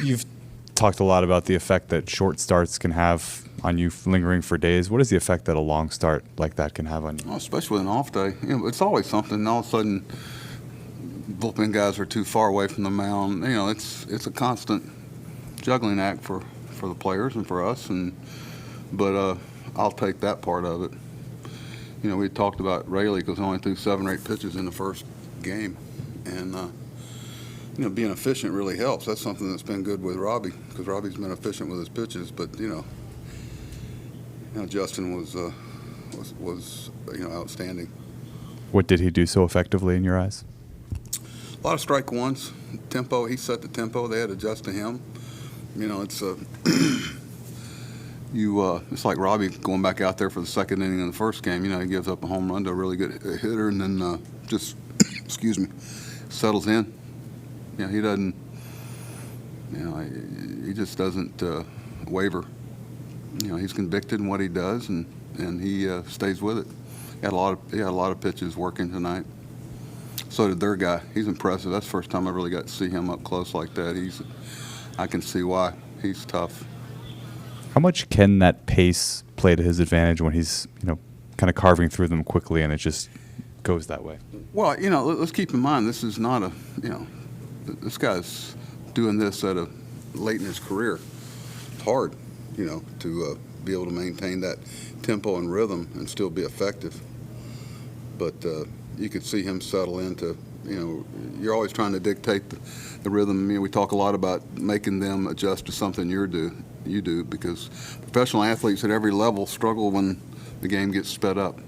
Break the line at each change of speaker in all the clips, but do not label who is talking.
You've talked a lot about the effect that short starts can have on you lingering for days. What is the effect that a long start like that can have on you?
Well, especially with an off day. It's always something. All of a sudden, bullpen guys are too far away from the mound. It's a constant juggling act for the players and for us. But I'll take that part of it. We talked about Rayleigh because he only threw 7 or 8 pitches in the first game, and being efficient really helps. That's something that's been good with Robbie because Robbie's been efficient with his pitches. But Justin was outstanding.
What did he do so effectively in your eyes?
A lot of strike ones, tempo. He set the tempo. They had to adjust to him. It's it's like Robbie going back out there for the second inning in the first game. He gives up a home run to a really good hitter, and then just settles in. He doesn't. He just doesn't waver. He's convicted in what he does, and he stays with it. He had a lot of pitches working tonight. So did their guy. He's impressive. That's the first time I really got to see him up close like that. I can see why. He's tough.
How much can that pace play to his advantage when he's, kind of carving through them quickly and it just goes that way?
Well, let's keep in mind this is not this guy's doing this at a late in his career. It's hard, to be able to maintain that tempo and rhythm and still be effective. But you could see him settle into, you're always trying to dictate the rhythm. We talk a lot about making them adjust to something you do because professional athletes at every level struggle when the game gets sped up.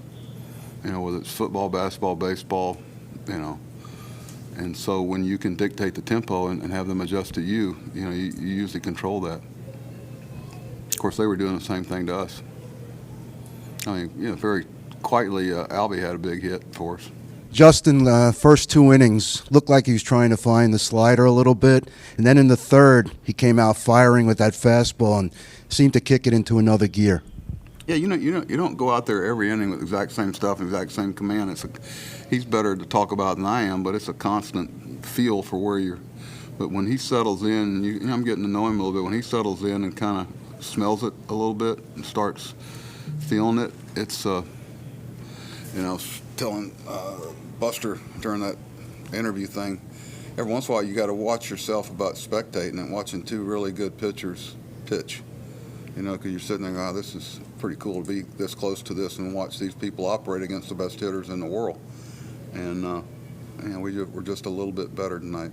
Whether it's football, basketball, baseball, And so when you can dictate the tempo and have them adjust to you usually control that. Of course, they were doing the same thing to us. Very quietly, Albie had a big hit for us.
Justin, first 2 innings, looked like he was trying to find the slider a little bit. And then in the third, he came out firing with that fastball and seemed to kick it into another gear.
Yeah, you don't go out there every inning with the exact same stuff, exact same command. He's better to talk about than I am, but it's a constant feel for where you're. But when he settles in, I'm getting to know him a little bit. When he settles in and kind of smells it a little bit and starts feeling it, it's I was telling Buster during that interview thing, every once in a while you got to watch yourself about spectating and watching 2 really good pitchers pitch. Because you're sitting there, oh, this is pretty cool to be this close to this and watch these people operate against the best hitters in the world. And we're just a little bit better tonight.